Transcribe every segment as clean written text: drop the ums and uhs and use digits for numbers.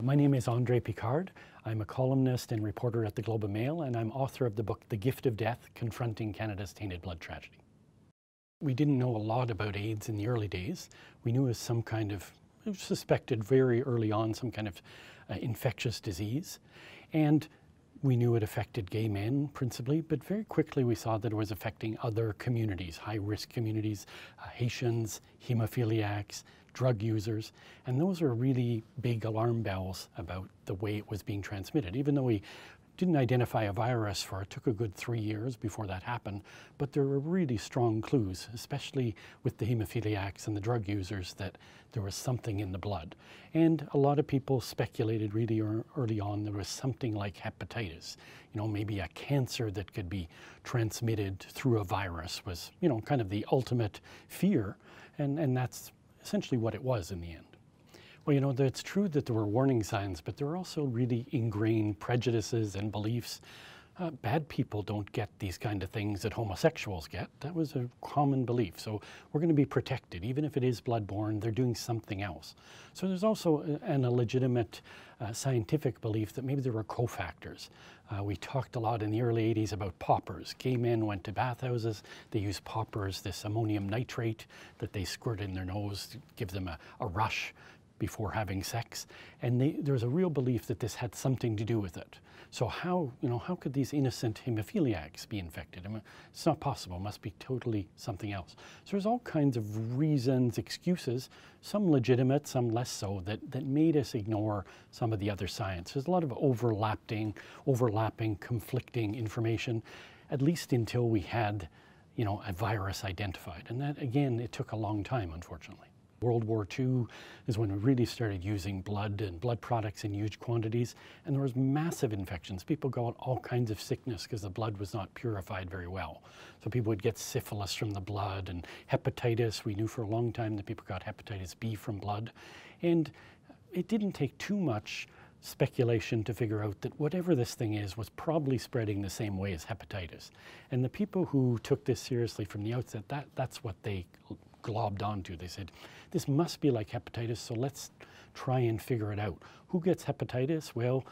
My name is André Picard. I'm a columnist and reporter at the Globe and Mail, and I'm author of the book The Gift of Death, Confronting Canada's Tainted Blood Tragedy. We didn't know a lot about AIDS in the early days. We knew it was some kind of, suspected very early on, some kind of infectious disease. And we knew it affected gay men principally, but very quickly we saw that it was affecting other communities, high-risk communities, Haitians, hemophiliacs, drug users, and those are really big alarm bells about the way it was being transmitted. Even though we didn't identify a virus for it, took a good 3 years before that happened, but there were really strong clues, especially with the hemophiliacs and the drug users, that there was something in the blood. And a lot of people speculated really early on there was something like hepatitis. You know, maybe a cancer that could be transmitted through a virus was, you know, kind of the ultimate fear, and that's essentially what it was in the end. Well, you know, it's true that there were warning signs, but there were also really ingrained prejudices and beliefs. Bad people don't get these kind of things that homosexuals get. That was a common belief. So we're going to be protected. Even if it is bloodborne, they're doing something else. So there's also a legitimate scientific belief that maybe there were cofactors. We talked a lot in the early 80s about poppers. Gay men went to bathhouses. They used poppers, this ammonium nitrate that they squirt in their nose to give them a rush before having sex, and there was a real belief that this had something to do with it. So how could these innocent hemophiliacs be infected? I mean, it's not possible. It must be totally something else. So there's all kinds of reasons, excuses, some legitimate, some less so, that made us ignore some of the other science. There's a lot of overlapping, conflicting information, at least until we had, you know, a virus identified. And that, again, it took a long time, unfortunately. World War II is when we really started using blood and blood products in huge quantities, and there was massive infections. People got all kinds of sickness because the blood was not purified very well. So people would get syphilis from the blood, and hepatitis. We knew for a long time that people got hepatitis B from blood. And it didn't take too much speculation to figure out that whatever this thing is was probably spreading the same way as hepatitis. And the people who took this seriously from the outset, that's what they globbed onto. They said, this must be like hepatitis, so let's try and figure it out. Who gets hepatitis? Well,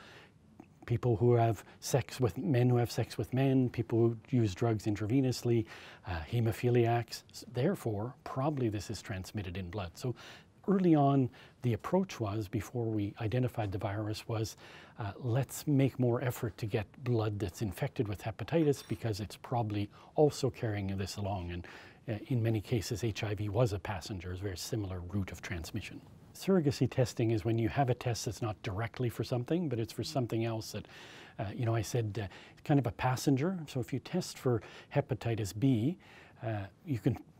people who have sex with men who have sex with men, people who use drugs intravenously, hemophiliacs. Therefore, probably this is transmitted in blood. So early on, the approach was, before we identified the virus, was let's make more effort to get blood that's infected with hepatitis because it's probably also carrying this along. And in many cases, HIV was a passenger, it's a very similar route of transmission. Surrogacy testing is when you have a test that's not directly for something, but it's for something else that, you know, I said kind of a passenger. So if you test for hepatitis B,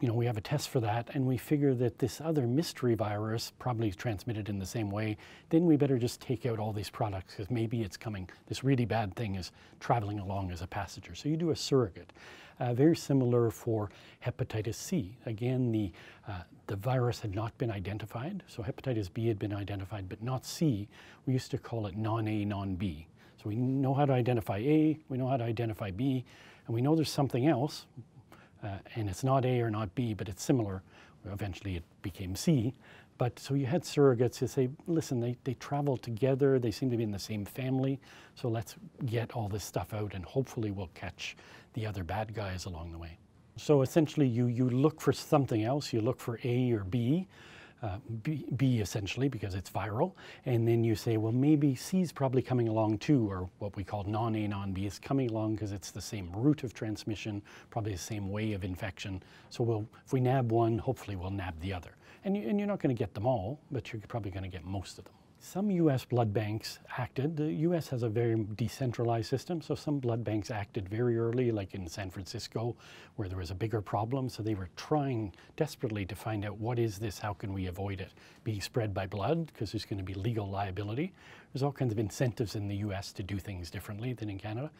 we have a test for that, and we figure that this other mystery virus probably is transmitted in the same way, then we better just take out all these products because maybe it's coming, this really bad thing is traveling along as a passenger. So you do a surrogate. Very similar for hepatitis C. Again, the virus had not been identified, so hepatitis B had been identified, but not C. We used to call it non-A, non-B. So we know how to identify A, we know how to identify B, and we know there's something else, and it's not A or not B, but it's similar. Eventually it became C. But so you had surrogates who say, listen, they travel together, they seem to be in the same family, so let's get all this stuff out and hopefully we'll catch the other bad guys along the way. So essentially you look for something else, you look for A or B, B essentially because it's viral, and then you say, well, maybe C is probably coming along too, or what we call non-A, non-B is coming along because it's the same route of transmission, probably the same way of infection. So if we nab one, hopefully we'll nab the other. And you're not going to get them all, but you're probably going to get most of them. Some U.S. blood banks acted. The U.S. has a very decentralized system, so some blood banks acted very early, like in San Francisco, where there was a bigger problem. So they were trying desperately to find out, what is this? How can we avoid it being spread by blood? Because there's going to be legal liability. There's all kinds of incentives in the U.S. to do things differently than in Canada.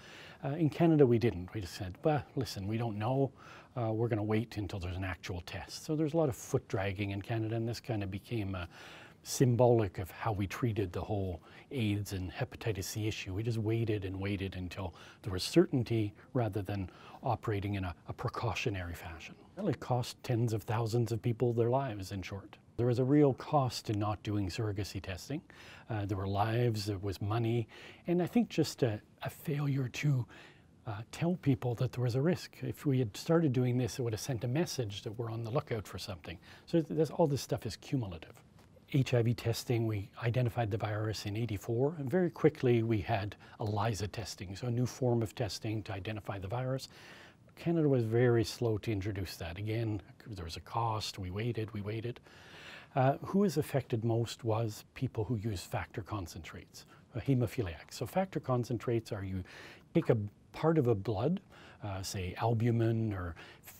In Canada, we didn't. We just said, well, listen, we don't know. We're going to wait until there's an actual test. So there's a lot of foot dragging in Canada, and this kind of became symbolic of how we treated the whole AIDS and hepatitis C issue. We just waited and waited until there was certainty rather than operating in a precautionary fashion. Well, it cost tens of thousands of people their lives, in short. There was a real cost to not doing surrogacy testing. There were lives, there was money, and I think just a failure to tell people that there was a risk. If we had started doing this, it would have sent a message that we're on the lookout for something. So all this stuff is cumulative. HIV testing, we identified the virus in '84, and very quickly we had ELISA testing, so a new form of testing to identify the virus. Canada was very slow to introduce that. Again, there was a cost, we waited. Who was affected most was people who use factor concentrates, hemophiliacs. So factor concentrates are you take a part of a blood, say albumin or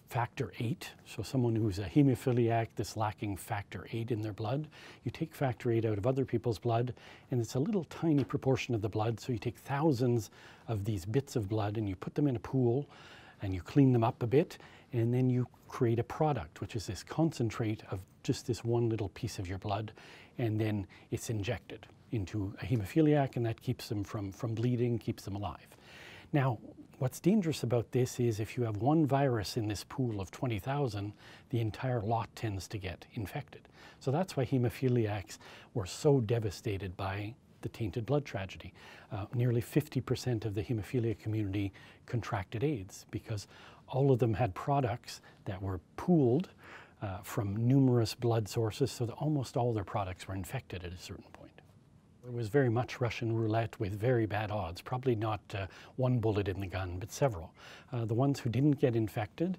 factor VIII, so someone who's a hemophiliac that's lacking factor VIII in their blood, you take factor VIII out of other people's blood, and it's a little tiny proportion of the blood, so you take thousands of these bits of blood and you put them in a pool and you clean them up a bit, and then you create a product, which is this concentrate of just this one little piece of your blood, and then it's injected into a hemophiliac, and that keeps them from bleeding, keeps them alive. Now, what's dangerous about this is if you have one virus in this pool of 20,000, the entire lot tends to get infected. So that's why hemophiliacs were so devastated by the Tainted Blood tragedy. Nearly 50% of the hemophilia community contracted AIDS because all of them had products that were pooled from numerous blood sources, so that almost all their products were infected at a certain point. It was very much Russian roulette with very bad odds, probably not one bullet in the gun, but several. The ones who didn't get infected,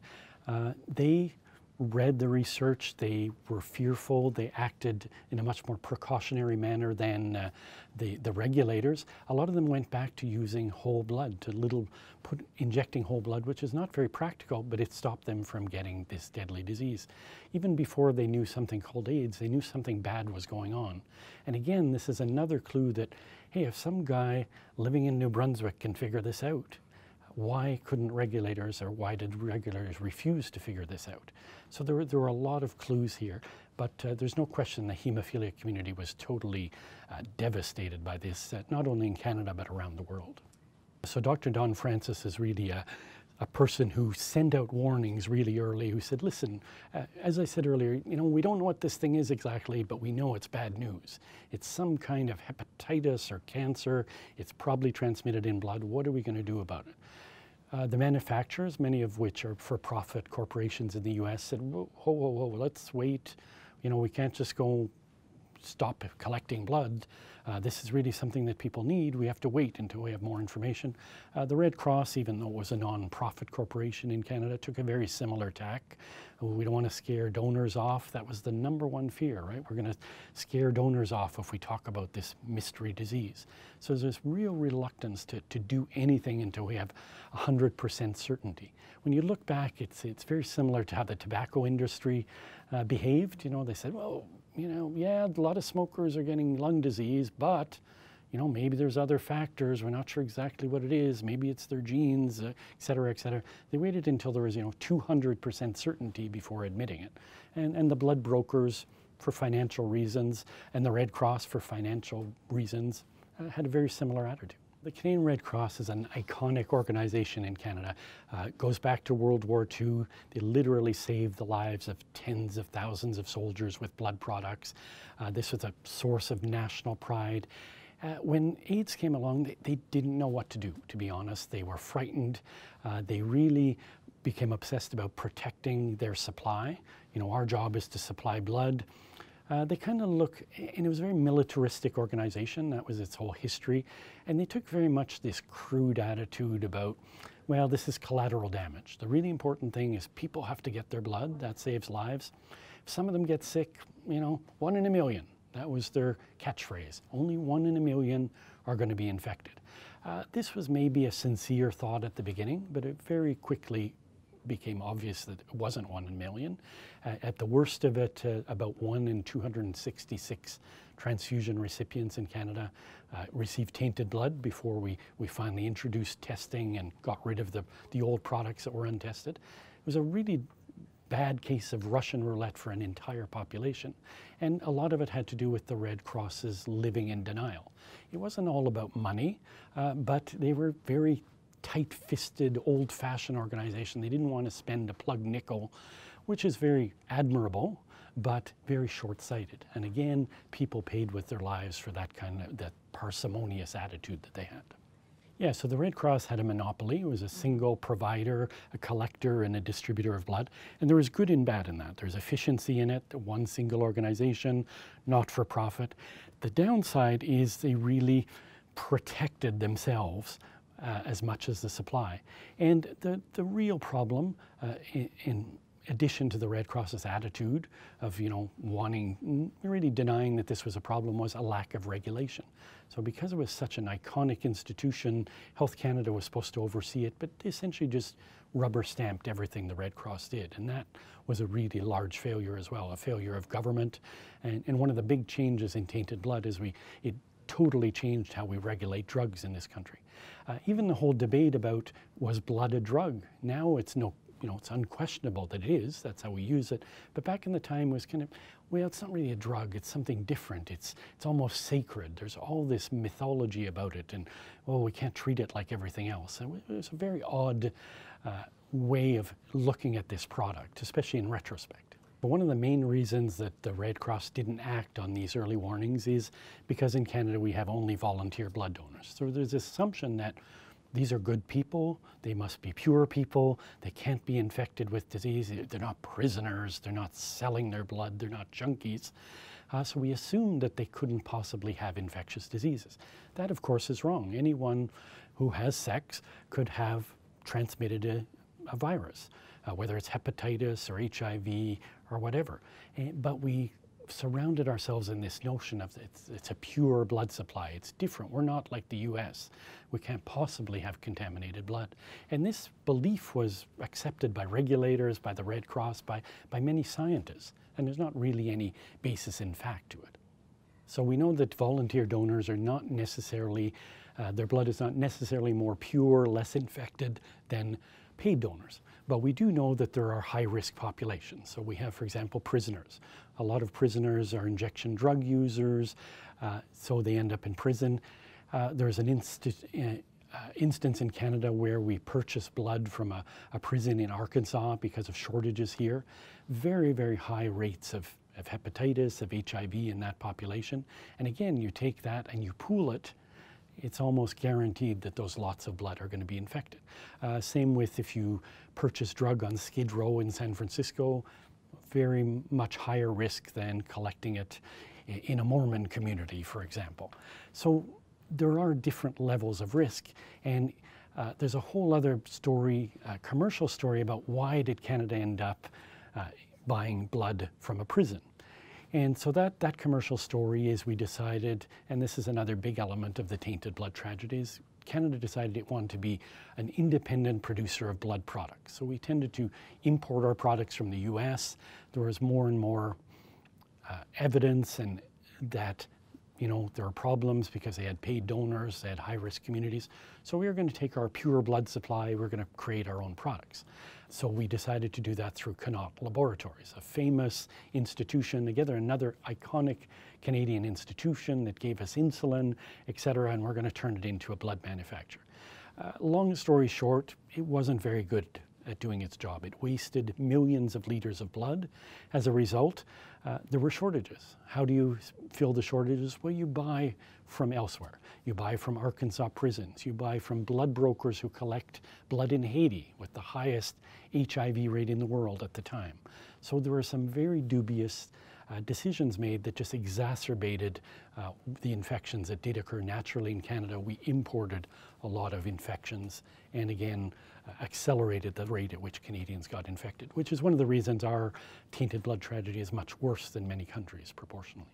they read the research, they were fearful, they acted in a much more precautionary manner than the regulators. A lot of them went back to using whole blood, injecting whole blood, which is not very practical, but it stopped them from getting this deadly disease. Even before they knew something called AIDS, they knew something bad was going on. And again, this is another clue that, hey, if some guy living in New Brunswick can figure this out, why couldn't regulators, or why did regulators refuse to figure this out? So there were a lot of clues here, but there's no question the hemophilia community was totally devastated by this, not only in Canada, but around the world. So Dr. Don Francis is really a person who sent out warnings really early, who said, listen, as I said earlier, we don't know what this thing is exactly, but we know it's bad news. It's some kind of hepatitis or cancer. It's probably transmitted in blood. What are we going to do about it? The manufacturers, many of which are for-profit corporations in the US, said, whoa, let's wait. We can't just go stop collecting blood. This is really something that people need. We have to wait until we have more information. The Red Cross, even though it was a non-profit corporation in Canada, took a very similar tack. We don't want to scare donors off. That was the #1 fear, right? We're going to scare donors off if we talk about this mystery disease. So there's this real reluctance to do anything until we have 100% certainty. When you look back, it's very similar to how the tobacco industry behaved. They said, well, yeah, a lot of smokers are getting lung disease, but, maybe there's other factors. We're not sure exactly what it is. Maybe it's their genes, et cetera, et cetera. They waited until there was, 200% certainty before admitting it. And the blood brokers, for financial reasons, and the Red Cross, for financial reasons, had a very similar attitude. The Canadian Red Cross is an iconic organization in Canada. It goes back to World War II. They literally saved the lives of tens of thousands of soldiers with blood products. This was a source of national pride. When AIDS came along, they didn't know what to do, to be honest. They were frightened. They really became obsessed about protecting their supply. Our job is to supply blood. They kind of look, and it was a very militaristic organization. That was its whole history. And they took very much this crude attitude about, well, this is collateral damage. The really important thing is people have to get their blood. That saves lives. If some of them get sick, 1 in a million. That was their catchphrase. Only 1 in a million are going to be infected. This was maybe a sincere thought at the beginning, but it very quickly became obvious that it wasn't 1 in a million. At the worst of it, about 1 in 266 transfusion recipients in Canada received tainted blood before we finally introduced testing and got rid of the old products that were untested. It was a really bad case of Russian roulette for an entire population. And a lot of it had to do with the Red Cross's living in denial. It wasn't all about money, but they were very tight-fisted, old-fashioned organization. They didn't want to spend a plug nickel, which is very admirable, but very short-sighted. And again, people paid with their lives for that parsimonious attitude that they had. Yeah, so the Red Cross had a monopoly. It was a single provider, a collector, and a distributor of blood. And there was good and bad in that. There's efficiency in it, one single organization, not for profit. The downside is they really protected themselves as much as the supply. And the real problem, in addition to the Red Cross's attitude of, really denying that this was a problem, was a lack of regulation. So because it was such an iconic institution, Health Canada was supposed to oversee it, but they essentially just rubber stamped everything the Red Cross did. And that was a really large failure as well, a failure of government. And one of the big changes in Tainted Blood is it totally changed how we regulate drugs in this country. Even the whole debate about, was blood a drug? Now it's it's unquestionable that it is. That's how we use it. But back in the time it was kind of, well, it's not really a drug. It's something different. It's almost sacred. There's all this mythology about it, and well, we can't treat it like everything else. And it was a very odd way of looking at this product, especially in retrospect. But one of the main reasons that the Red Cross didn't act on these early warnings is because in Canada we have only volunteer blood donors. So there's this assumption that these are good people, they must be pure people, they can't be infected with disease, they're not prisoners, they're not selling their blood, they're not junkies. So we assumed that they couldn't possibly have infectious diseases. That, of course, is wrong. Anyone who has sex could have transmitted a virus, whether it's hepatitis or HIV or whatever. But we surrounded ourselves in this notion of it's a pure blood supply. It's different. We're not like the US. We can't possibly have contaminated blood. And this belief was accepted by regulators, by the Red Cross, by many scientists. And there's not really any basis in fact to it. So we know that volunteer donors are not necessarily, their blood is not necessarily more pure, less infected than paid donors. But we do know that there are high-risk populations. So we have, for example, prisoners. A lot of prisoners are injection drug users, so they end up in prison. There's an instance in Canada where we purchased blood from a prison in Arkansas because of shortages here. Very, very high rates of hepatitis, of HIV in that population. And again, you take that and you pool it, it's almost guaranteed that those lots of blood are going to be infected. Same with if you purchase drug on Skid Row in San Francisco, very much higher risk than collecting it in a Mormon community, for example. So there are different levels of risk, and there's a whole other story, commercial story about why did Canada end up buying blood from a prison. And so that commercial story is we decided, and this is another big element of the Tainted Blood tragedies, Canada decided it wanted to be an independent producer of blood products. So we tended to import our products from the US. There was more and more evidence and that there are problems because they had paid donors, they had high-risk communities. So we were going to take our pure blood supply, we're going to create our own products. So we decided to do that through Connaught Laboratories, a famous institution, together another iconic Canadian institution that gave us insulin, et cetera, and we're going to turn it into a blood manufacturer. Long story short, it wasn't very good at doing its job. It wasted millions of liters of blood. As a result, there were shortages. How do you fill the shortages? Well, you buy from elsewhere. You buy from Arkansas prisons. You buy from blood brokers who collect blood in Haiti with the highest HIV rate in the world at the time. So there were some very dubious decisions made that just exacerbated the infections that did occur naturally in Canada. We imported a lot of infections and again accelerated the rate at which Canadians got infected, which is one of the reasons our tainted blood tragedy is much worse than many countries proportionally.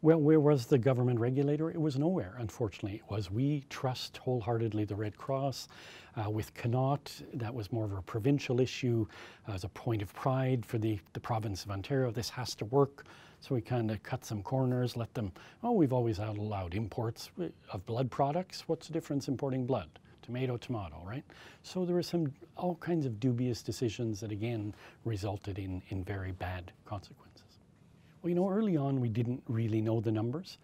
Well, where was the government regulator? It was nowhere, unfortunately. We trust wholeheartedly the Red Cross. With Connaught, that was more of a provincial issue as a point of pride for the province of Ontario. This has to work. So we kind of cut some corners, let them, we've always allowed imports of blood products. What's the difference importing blood? Tomato, right? So there were all kinds of dubious decisions that again resulted in very bad consequences. Well, early on we didn't really know the numbers.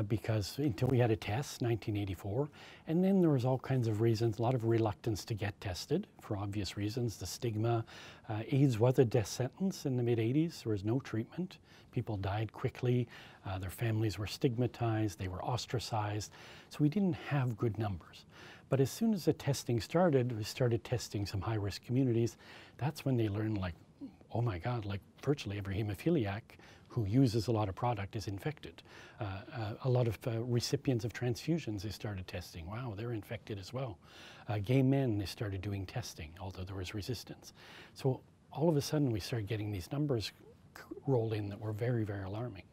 because until we had a test, 1984, and then there was all kinds of reasons, a lot of reluctance to get tested for obvious reasons, the stigma. AIDS was a death sentence in the mid-80s. There was no treatment. People died quickly. Their families were stigmatized. They were ostracized. So we didn't have good numbers. But as soon as the testing started, we started testing some high-risk communities. That's when they learned, like, oh my God, like virtually every hemophiliac who uses a lot of product is infected. A lot of recipients of transfusions, they started testing. Wow, they're infected as well. Gay men, they started doing testing, although there was resistance. So all of a sudden, we started getting these numbers roll in that were very, very alarming.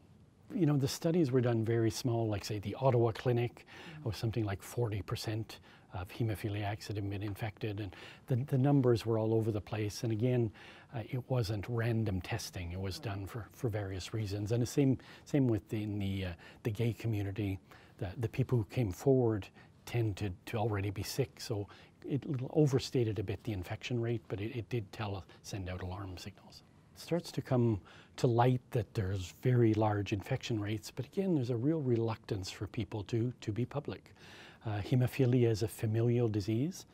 You know, the studies were done very small, like say the Ottawa clinic was something like 40% of hemophiliacs that had been infected, and the numbers were all over the place. And again, it wasn't random testing. It was done for various reasons. And the same within the gay community. The people who came forward tend to already be sick, so it overstated a bit the infection rate, but it did send out alarm signals. It starts to come to light that there's very large infection rates, but again, there's a real reluctance for people to be public. Hemophilia is a familial disease.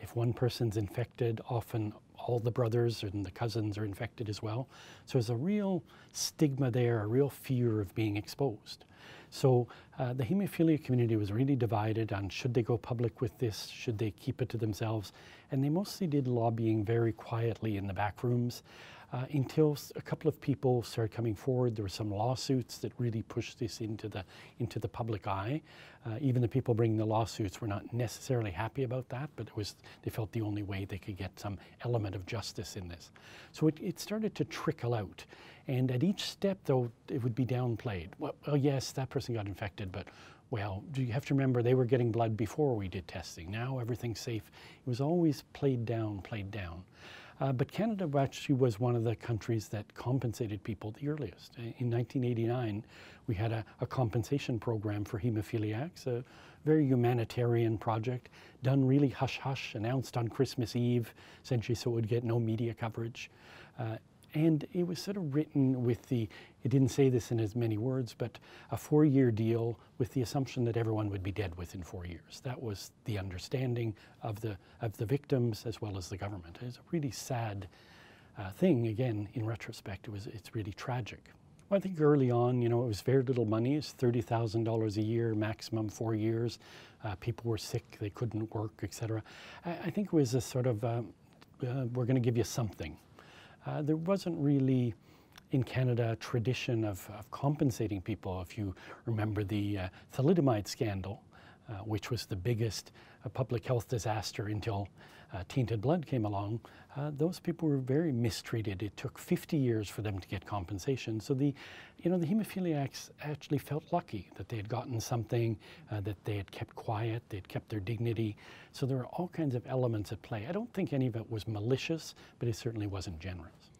If one person's infected, often all the brothers and the cousins are infected as well. So there's a real stigma there, a real fear of being exposed. So the hemophilia community was really divided on should they go public with this, should they keep it to themselves, and they mostly did lobbying very quietly in the back rooms. Until a couple of people started coming forward. There were some lawsuits that really pushed this into the public eye. Even the people bringing the lawsuits were not necessarily happy about that, but they felt the only way they could get some element of justice in this. So it started to trickle out. And at each step, though, it would be downplayed. Well, yes, that person got infected, but well, you have to remember they were getting blood before we did testing. Now everything's safe. It was always played down, played down. But Canada actually was one of the countries that compensated people the earliest. In 1989, we had a compensation program for hemophiliacs, a very humanitarian project, done really hush-hush, announced on Christmas Eve, essentially so it would get no media coverage. And it was sort of written with it didn't say this in as many words, but a 4-year deal with the assumption that everyone would be dead within 4 years. That was the understanding of the victims as well as the government. It's a really sad thing. Again, in retrospect, it's really tragic. Well, I think early on, you know, it was very little money. It's $30,000 a year, maximum 4 years. People were sick, they couldn't work, etc. I think it was a sort of, we're going to give you something. There wasn't really, in Canada, a tradition of compensating people. If you remember the thalidomide scandal, which was the biggest public health disaster until Tainted Blood came along, those people were very mistreated. It took 50 years for them to get compensation. So the hemophiliacs actually felt lucky that they had gotten something, that they had kept quiet, they had kept their dignity. So there are all kinds of elements at play. I don't think any of it was malicious, but it certainly wasn't generous.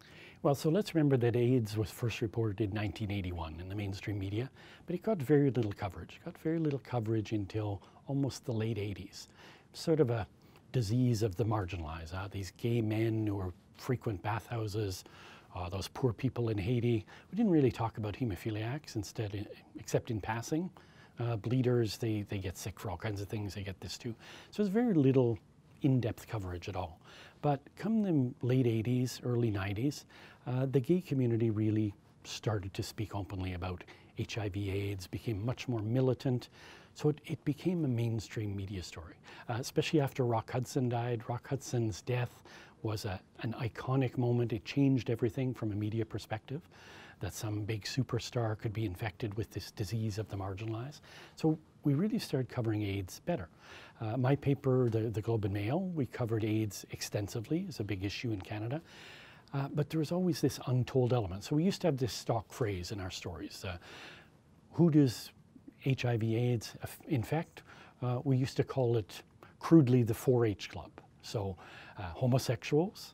Well, so let's remember that AIDS was first reported in 1981 in the mainstream media, but it got very little coverage. It got very little coverage until almost the late 80s. Sort of a disease of the marginalized. These gay men who were frequent bathhouses, those poor people in Haiti. We didn't really talk about hemophiliacs instead, except in passing. Bleeders, they get sick for all kinds of things. They get this too. So there's very little in-depth coverage at all. But come the late 80s, early 90s, the gay community really started to speak openly about HIV/AIDS, became much more militant. So it became a mainstream media story, especially after Rock Hudson died. Rock Hudson's death was an iconic moment. It changed everything from a media perspective, that some big superstar could be infected with this disease of the marginalized. So we really started covering AIDS better. My paper, the Globe and Mail, we covered AIDS extensively. It's a big issue in Canada. But there was always this untold element. So we used to have this stock phrase in our stories. Who does HIV/AIDS infect? We used to call it crudely the 4-H club. So homosexuals,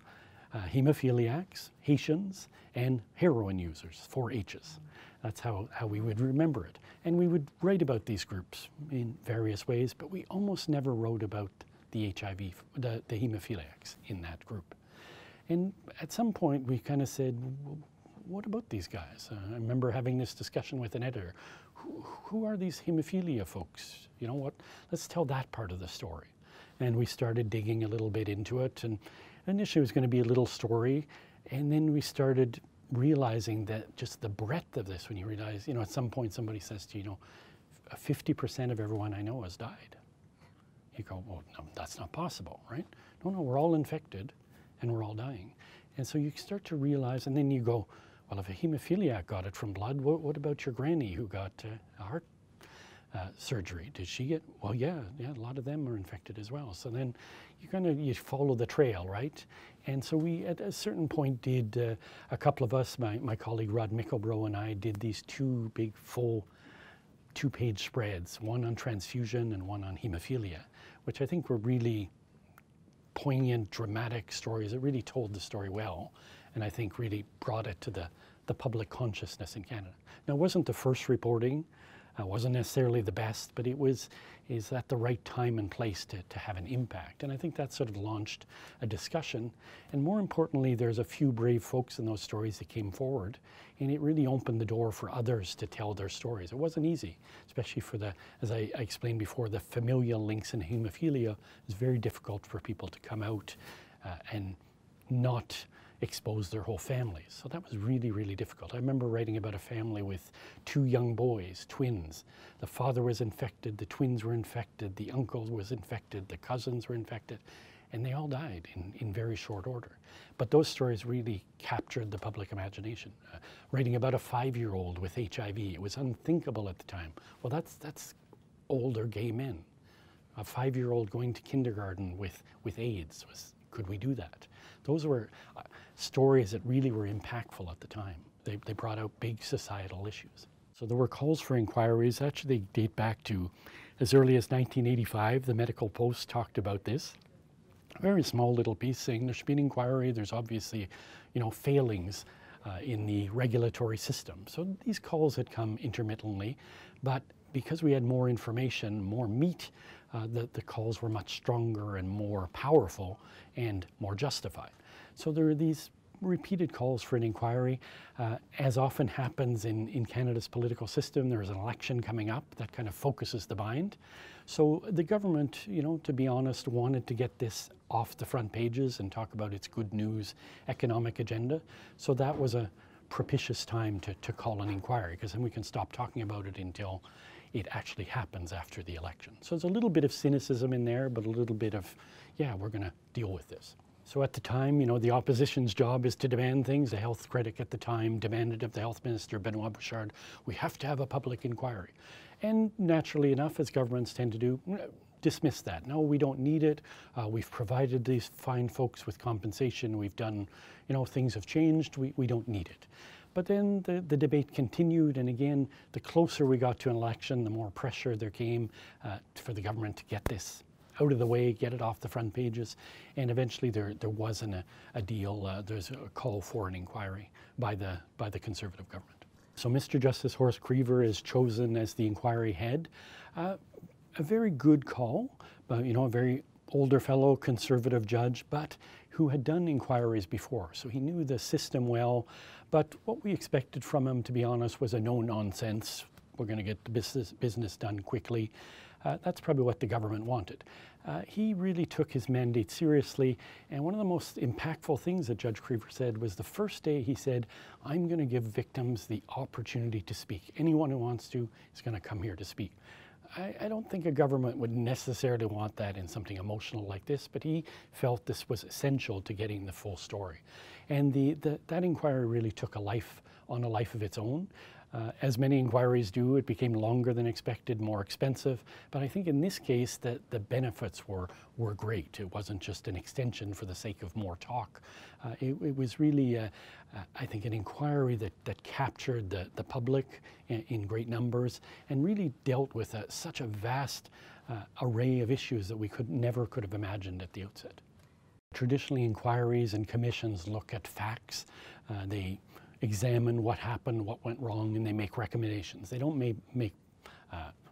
hemophiliacs, Haitians, and heroin users, 4 H's. That's how we would remember it. And we would write about these groups in various ways, but we almost never wrote about the hemophiliacs in that group. And at some point we kind of said, what about these guys? I remember having this discussion with an editor. Who are these hemophilia folks? You know what? Let's tell that part of the story. And we started digging a little bit into it. And initially it was going to be a little story. And then we started realizing that just the breadth of this, when you realize, at some point somebody says to you, 50% of everyone I know has died. You go, well, no, that's not possible, right? No, we're all infected and we're all dying. And so you start to realize, and then you go, well, if a hemophiliac got it from blood, what about your granny who got a heart surgery? Did she get, well, yeah, a lot of them are infected as well. So then you follow the trail, right? And so we, at a certain point, did, a couple of us, my colleague Rod Micklebrough and I, did these two big full 2-page spreads, one on transfusion and one on hemophilia, which I think were really poignant, dramatic stories. It really told the story well, and I think really brought it to the public consciousness in Canada. Now, it wasn't the first reporting, wasn't necessarily the best, but is at the right time and place to have an impact. And I think that sort of launched a discussion. And more importantly, there's a few brave folks in those stories that came forward, and it really opened the door for others to tell their stories. It wasn't easy, especially for as I explained before, the familial links in hemophilia. It's very difficult for people to come out and not expose their whole families. So that was really, really difficult. I remember writing about a family with 2 young boys, twins. The father was infected, the twins were infected, the uncle was infected, the cousins were infected, and they all died in very short order. But those stories really captured the public imagination. Writing about a 5-year-old with HIV, it was unthinkable at the time. Well, that's older gay men. A 5-year-old going to kindergarten with AIDS, could we do that? Those were stories that really were impactful at the time. They brought out big societal issues. So there were calls for inquiries. Actually, they date back to as early as 1985. The Medical Post talked about this. A very small little piece saying there should be an inquiry. There's obviously, failings in the regulatory system. So these calls had come intermittently, but because we had more information, more meat, the calls were much stronger and more powerful and more justified. So there are these repeated calls for an inquiry. As often happens in Canada's political system, there is an election coming up that kind of focuses the mind. So the government, to be honest, wanted to get this off the front pages and talk about its good news economic agenda. So that was a propitious time to call an inquiry, because then we can stop talking about it until it actually happens after the election. So there's a little bit of cynicism in there, but a little bit of, yeah, we're going to deal with this. So at the time, the opposition's job is to demand things. The health critic at the time demanded of the health minister, Benoit Bouchard, we have to have a public inquiry. And naturally enough, as governments tend to do, dismiss that. No, we don't need it. We've provided these fine folks with compensation. We've done, things have changed. We don't need it. But then the debate continued, and again, the closer we got to an election, the more pressure there came for the government to get this out of the way, get it off the front pages, and eventually there wasn't a deal. There's a call for an inquiry by the Conservative government. So Mr. Justice Horace Krever is chosen as the inquiry head. A very good call, but a very older fellow, conservative judge, but who had done inquiries before, so he knew the system well. But what we expected from him, to be honest, was a no-nonsense. We're going to get the business done quickly. That's probably what the government wanted. He really took his mandate seriously, and one of the most impactful things that Judge Krever said was the first day he said, I'm going to give victims the opportunity to speak. Anyone who wants to is going to come here to speak. I don't think a government would necessarily want that in something emotional like this, but he felt this was essential to getting the full story. And that inquiry really took a life of its own. As many inquiries do, it became longer than expected, more expensive. But I think in this case, the benefits were great. It wasn't just an extension for the sake of more talk. It was really, I think, an inquiry that captured the public in great numbers and really dealt with such a vast array of issues that we never could have imagined at the outset. Traditionally, inquiries and commissions look at facts. They examine what happened, what went wrong, and they make recommendations. They don't make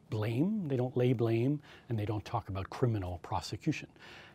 blame, they don't lay blame, and they don't talk about criminal prosecution.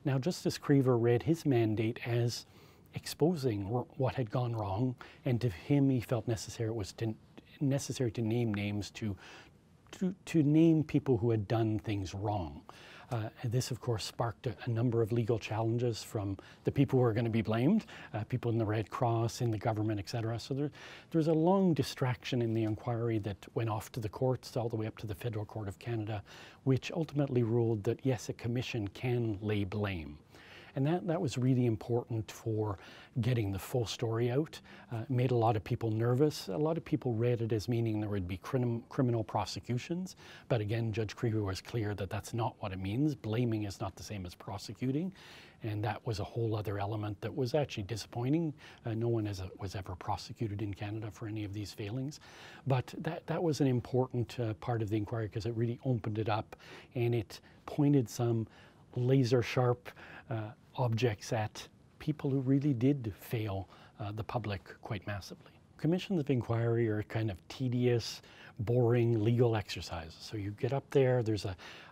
Now, Justice Krever read his mandate as exposing what had gone wrong, and to him he felt necessary to name names to name people who had done things wrong. And this, of course, sparked a number of legal challenges from the people who are going to be blamed, people in the Red Cross, in the government, etc. So there's a long distraction in the inquiry that went off to the courts, all the way up to the Federal Court of Canada, which ultimately ruled that, yes, a commission can lay blame. And that was really important for getting the full story out. It made a lot of people nervous. A lot of people read it as meaning there would be criminal prosecutions. But again, Judge Krever was clear that that's not what it means. Blaming is not the same as prosecuting. And that was a whole other element that was actually disappointing. No one was ever prosecuted in Canada for any of these failings. But that was an important part of the inquiry, because it really opened it up, and it pointed some laser sharp objects at people who really did fail the public quite massively. Commissions of inquiry are kind of tedious, boring legal exercises. So you get up there,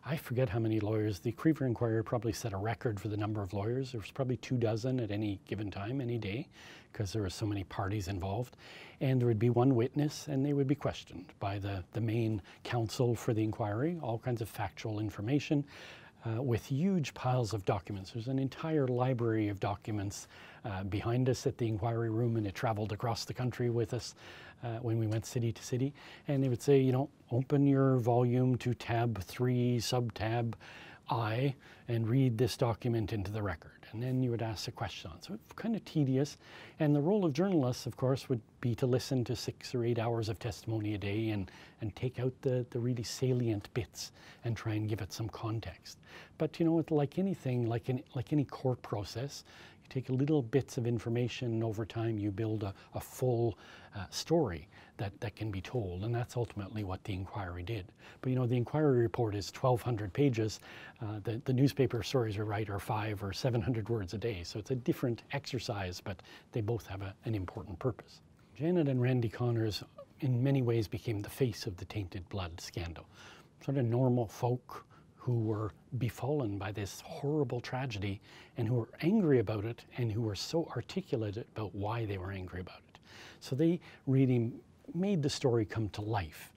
I forget how many lawyers. The Krever inquiry probably set a record for the number of lawyers. There was probably 24 at any given time, any day, because there were so many parties involved. And there would be one witness, and they would be questioned by the main counsel for the inquiry, all kinds of factual information. With huge piles of documents. There's an entire library of documents behind us at the inquiry room, and it traveled across the country with us when we went city to city. And they would say, you know, open your volume to tab 3, subtab I, and read this document into the record. And then you would ask a question on it. So it's kind of tedious. And the role of journalists, of course, would be to listen to 6 or 8 hours of testimony a day and take out the really salient bits and try and give it some context. But, you know, like anything, like any court process, you take little bits of information, and over time you build a full story that can be told. And that's ultimately what the inquiry did. But, you know, the inquiry report is 1,200 pages. The newspaper stories we write are 500 or 700 words a day. So it's a different exercise, but they both have an important purpose. Janet and Randy Connors in many ways became the face of the Tainted Blood scandal. Sort of normal folk who were befallen by this horrible tragedy and who were angry about it, and who were so articulate about why they were angry about it. So they really made the story come to life.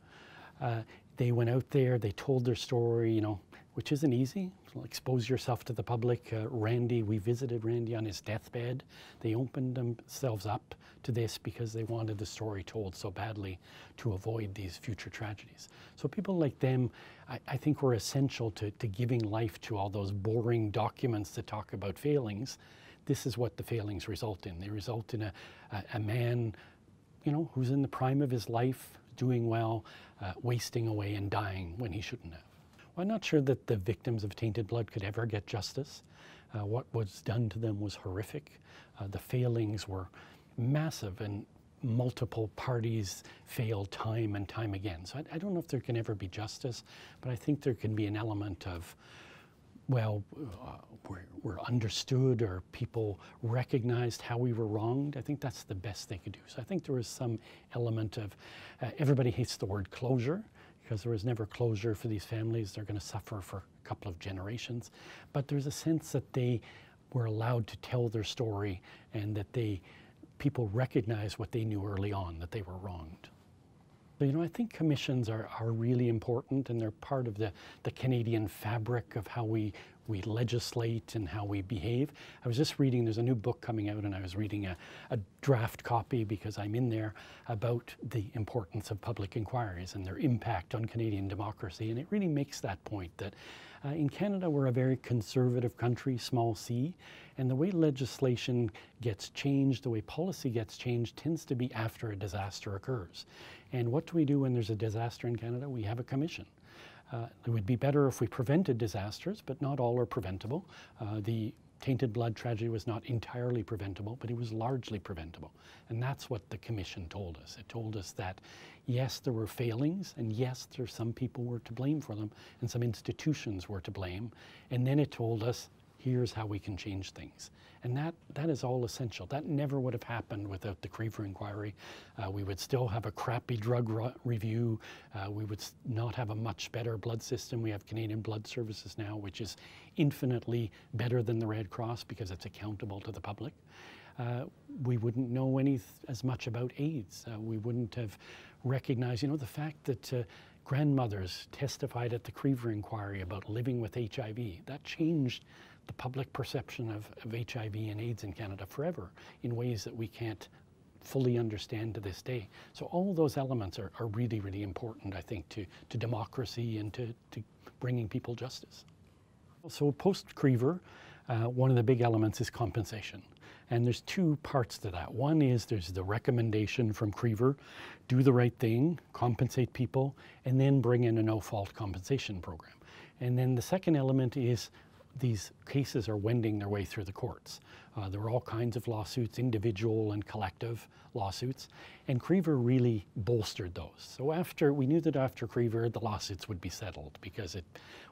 They went out there, they told their story, you know, which isn't easy. Expose yourself to the public. We visited Randy on his deathbed. They opened themselves up to this because they wanted the story told so badly to avoid these future tragedies. So people like them, I think, were essential to giving life to all those boring documents that talk about failings. This is what the failings result in. They result in a man, you know, who's in the prime of his life, doing well, wasting away and dying when he shouldn't have. Well, I'm not sure that the victims of Tainted Blood could ever get justice. What was done to them was horrific. The failings were massive, and multiple parties failed time and time again. So I don't know if there can ever be justice, but I think there can be an element of, well, we're understood, or people recognized how we were wronged. I think that's the best they could do. So I think there was some element of, everybody hates the word closure, because there was never closure for these families. They're going to suffer for a couple of generations. But there's a sense that they were allowed to tell their story, and that people recognized what they knew early on, that they were wronged. So, you know, I think commissions are really important, and they're part of the Canadian fabric of how we legislate and how we behave. I was just reading, there's a new book coming out, and I was reading a draft copy, because I'm in there, about the importance of public inquiries and their impact on Canadian democracy. And it really makes that point that in Canada, we're a very conservative country, small c, and the way legislation gets changed, the way policy gets changed, tends to be after a disaster occurs. And what do we do when there's a disaster in Canada? We have a commission. It would be better if we prevented disasters, but not all are preventable. The Tainted Blood tragedy was not entirely preventable, but it was largely preventable. And that's what the commission told us. It told us that, yes, there were failings, and yes, some people were to blame for them, and some institutions were to blame. And then it told us, here's how we can change things. And that is all essential. That never would have happened without the Krever inquiry. We would still have a crappy drug review. We would not have a much better blood system. We have Canadian Blood Services now, which is infinitely better than the Red Cross, because it's accountable to the public. we wouldn't know as much about AIDS. We wouldn't have recognized, the fact that grandmothers testified at the Krever inquiry about living with HIV. That changed the public perception of HIV and AIDS in Canada forever in ways that we can't fully understand to this day. So all those elements are really, really important, I think, to democracy and to bringing people justice. So post-Krever, one of the big elements is compensation. And there's two parts to that. One is there's the recommendation from Krever, do the right thing, compensate people, and then bring in a no-fault compensation program. And then the second element is these cases are wending their way through the courts. There were all kinds of lawsuits, individual and collective lawsuits, and Krever really bolstered those. So we knew that after Krever, the lawsuits would be settled because it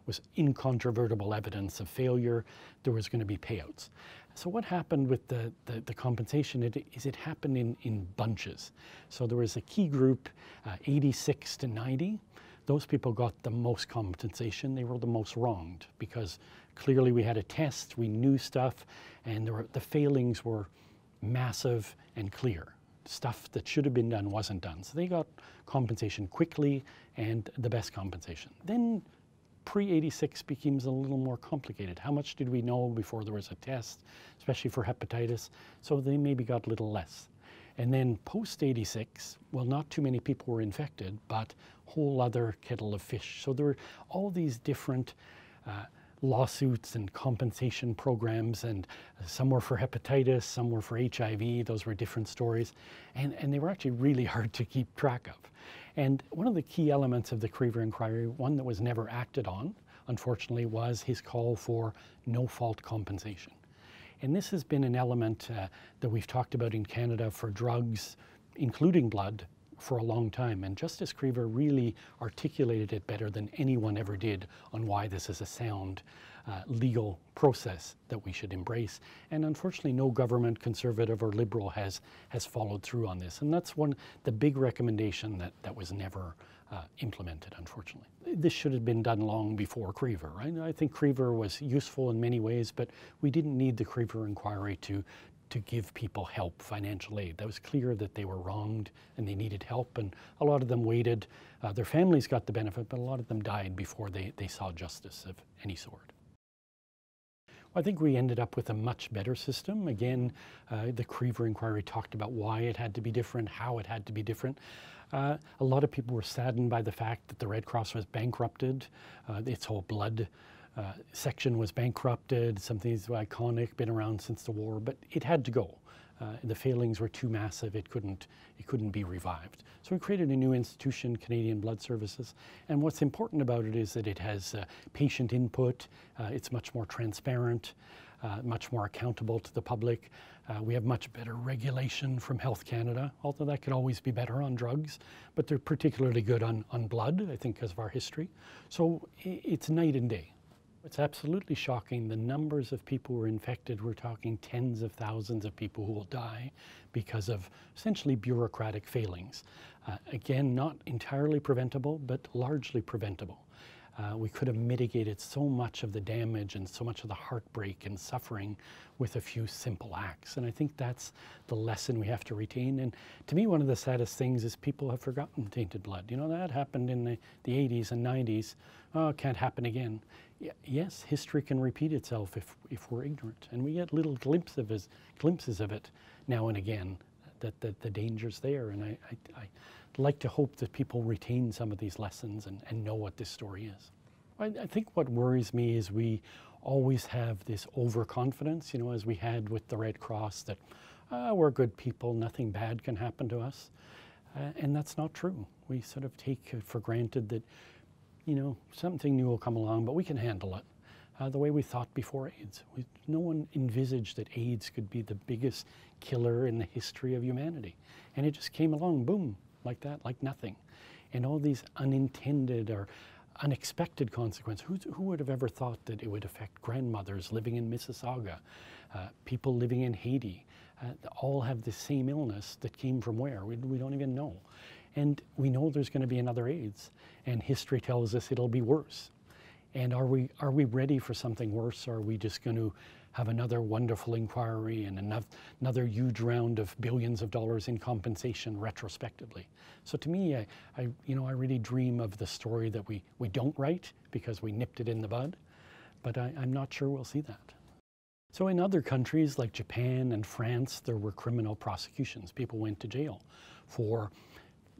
was incontrovertible evidence of failure. There was going to be payouts. So what happened with the compensation is it happened in bunches. So there was a key group, 86 to 90. Those people got the most compensation. They were the most wronged because clearly we had a test, we knew stuff, and the failings were massive and clear. Stuff that should have been done wasn't done. So they got compensation quickly and the best compensation. Then pre-86 becomes a little more complicated. How much did we know before there was a test, especially for hepatitis? So they maybe got a little less. And then post-86, well, not too many people were infected, but whole other kettle of fish. So there were all these different lawsuits and compensation programs, and some were for hepatitis, some were for HIV. Those were different stories. And they were actually really hard to keep track of. And one of the key elements of the Krever inquiry, one that was never acted on, unfortunately, was his call for no-fault compensation. And this has been an element that we've talked about in Canada for drugs, including blood, for a long time. And Justice Krever really articulated it better than anyone ever did on why this is a sound legal process that we should embrace. And unfortunately, no government, conservative or liberal, has followed through on this. And that's the big recommendation that was never implemented, unfortunately. This should have been done long before Krever, right? I think Krever was useful in many ways, but we didn't need the Krever inquiry to give people help, financial aid. That was clear that they were wronged and they needed help, and a lot of them waited. Their families got the benefit, but a lot of them died before they saw justice of any sort. I think we ended up with a much better system. Again, the Krever inquiry talked about why it had to be different, how it had to be different. A lot of people were saddened by the fact that the Red Cross was bankrupted. Its whole blood section was bankrupted. Something that's iconic, been around since the war, but it had to go. The failings were too massive. It couldn't be revived. So we created a new institution, Canadian Blood Services. And what's important about it is that it has patient input. It's much more transparent, much more accountable to the public. We have much better regulation from Health Canada, although that could always be better on drugs. But they're particularly good on blood, I think, because of our history. So it's night and day. It's absolutely shocking. The numbers of people who are infected, we're talking tens of thousands of people who will die because of essentially bureaucratic failings. Again, not entirely preventable, but largely preventable. We could have mitigated so much of the damage and so much of the heartbreak and suffering with a few simple acts. And I think that's the lesson we have to retain. And to me, one of the saddest things is people have forgotten Tainted Blood. You know, that happened in the 80s and 90s. Oh, it can't happen again. Yes, history can repeat itself if we're ignorant. And we get little glimpses of it now and again, that the danger's there. And I'd like to hope that people retain some of these lessons and know what this story is. I think what worries me is we always have this overconfidence, you know, as we had with the Red Cross, that we're good people, nothing bad can happen to us. And that's not true. We sort of take for granted that, you know, something new will come along, but we can handle it. The way we thought before AIDS. No one envisaged that AIDS could be the biggest killer in the history of humanity. And it just came along, boom, like that, like nothing. And all these unintended or unexpected consequences. Who would have ever thought that it would affect grandmothers living in Mississauga, people living in Haiti, all have the same illness that came from where? We don't even know. And we know there's going to be another AIDS, and history tells us it'll be worse. And are we ready for something worse, or are we just going to have another wonderful inquiry and another huge round of billions of dollars in compensation retrospectively. So to me, I really dream of the story that we don't write because we nipped it in the bud, but I'm not sure we'll see that. So in other countries like Japan and France, there were criminal prosecutions. People went to jail for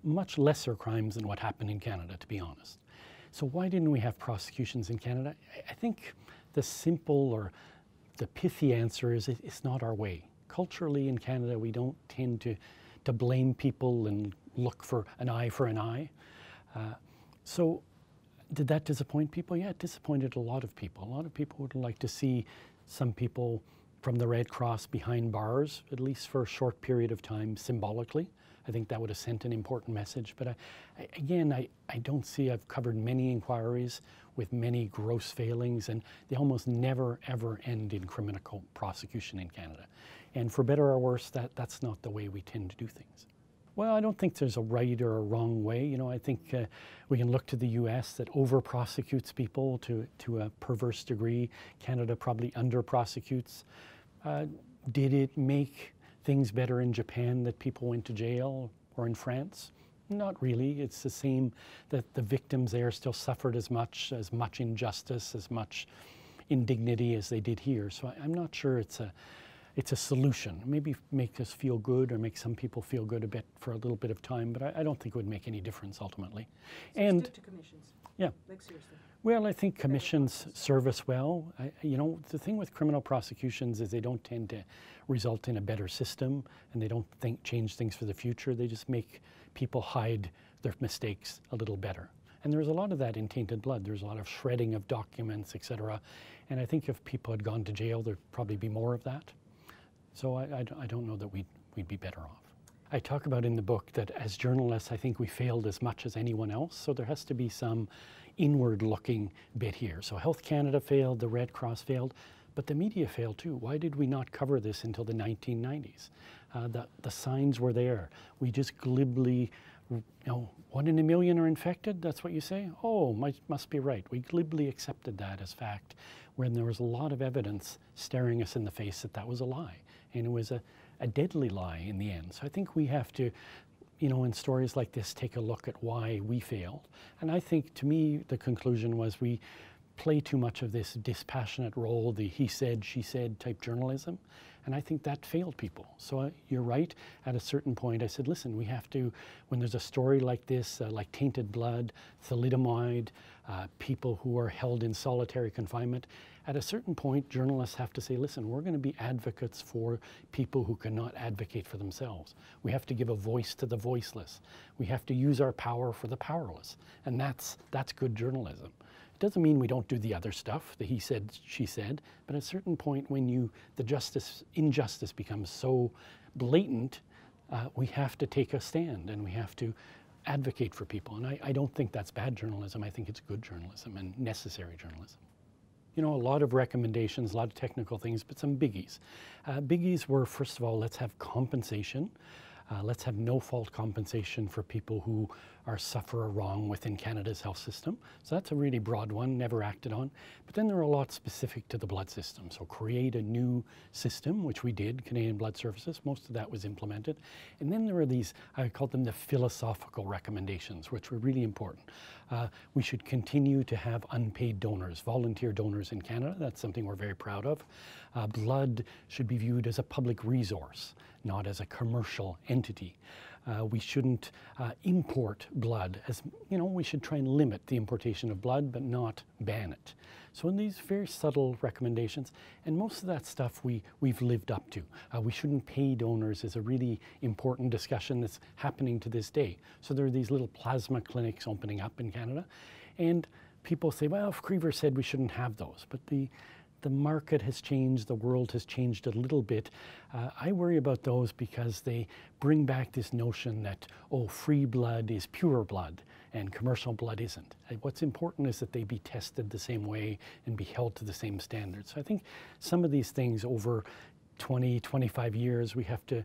much lesser crimes than what happened in Canada, to be honest. So why didn't we have prosecutions in Canada? I think the simple or the pithy answer is it's not our way. Culturally in Canada, we don't tend to blame people and look for an eye. So did that disappoint people? Yeah, it disappointed a lot of people. A lot of people would like to see some people from the Red Cross behind bars, at least for a short period of time, symbolically. I think that would have sent an important message. But I don't see, I've covered many inquiries with many gross failings, and they almost never, ever end in criminal prosecution in Canada. And for better or worse, that's not the way we tend to do things. Well, I don't think there's a right or a wrong way. You know, I think we can look to the US that over-prosecutes people to a perverse degree. Canada probably under-prosecutes. Did it make things better in Japan that people went to jail, or in France? Not really. It's the same, that the victims there still suffered as much injustice, as much indignity as they did here. So I'm not sure it's a solution. Maybe make us feel good or make some people feel good a bit for a little bit of time, but I don't think it would make any difference ultimately. So and stick to commissions. Yeah. Like seriously. Well, I think commissions serve us well. You know, the thing with criminal prosecutions is they don't tend to result in a better system, and they don't change things for the future. They just make people hide their mistakes a little better. And there's a lot of that in Tainted Blood. There's a lot of shredding of documents, etc. And I think if people had gone to jail, there'd probably be more of that. So I don't know that we'd be better off. I talk about in the book that as journalists, I think we failed as much as anyone else. So there has to be some inward-looking bit here. So Health Canada failed, the Red Cross failed, but the media failed too. Why did we not cover this until the 1990s? The signs were there. We just glibly, 1 in a million are infected, that's what you say? Oh, must be right. We glibly accepted that as fact, when there was a lot of evidence staring us in the face that was a lie. And it was a deadly lie in the end. So I think we have to, in stories like this, take a look at why we failed. And I think, to me, the conclusion was we play too much of this dispassionate role, the he said, she said type journalism. And I think that failed people. So you're right, at a certain point I said, listen, we have to, when there's a story like this, like Tainted Blood, thalidomide, people who are held in solitary confinement, at a certain point journalists have to say, listen, we're going to be advocates for people who cannot advocate for themselves. We have to give a voice to the voiceless. We have to use our power for the powerless. And that's good journalism. It doesn't mean we don't do the other stuff, the he said, she said, but at a certain point when the injustice becomes so blatant, we have to take a stand and we have to advocate for people. And I don't think that's bad journalism. I think it's good journalism and necessary journalism. A lot of recommendations, a lot of technical things, but some biggies. Biggies were, first of all, let's have compensation. Let's have no-fault compensation for people who suffer a wrong within Canada's health system. So that's a really broad one, never acted on. But then there are a lot specific to the blood system. So create a new system, which we did, Canadian Blood Services. Most of that was implemented. And then there are these, I call them the philosophical recommendations, which were really important. We should continue to have unpaid donors, volunteer donors in Canada. That's something we're very proud of. Blood should be viewed as a public resource, not as a commercial entity. We shouldn't import blood, as we should try and limit the importation of blood, but not ban it. So in these very subtle recommendations, and most of that stuff we've lived up to. We shouldn't pay donors is a really important discussion that's happening to this day. So there are these little plasma clinics opening up in Canada, and people say, well, if Krever said we shouldn't have those, but the market has changed, the world has changed a little bit. I worry about those because they bring back this notion that, free blood is pure blood and commercial blood isn't. What's important is that they be tested the same way and be held to the same standards. So I think some of these things over 20, 25 years, we have to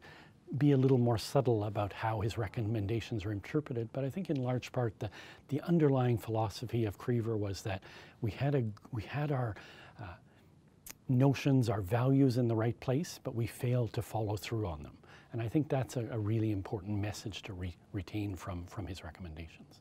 be a little more subtle about how his recommendations are interpreted. But I think in large part, the underlying philosophy of Krever was that we had our notions, our values in the right place, but we fail to follow through on them. And I think that's a really important message to retain from his recommendations.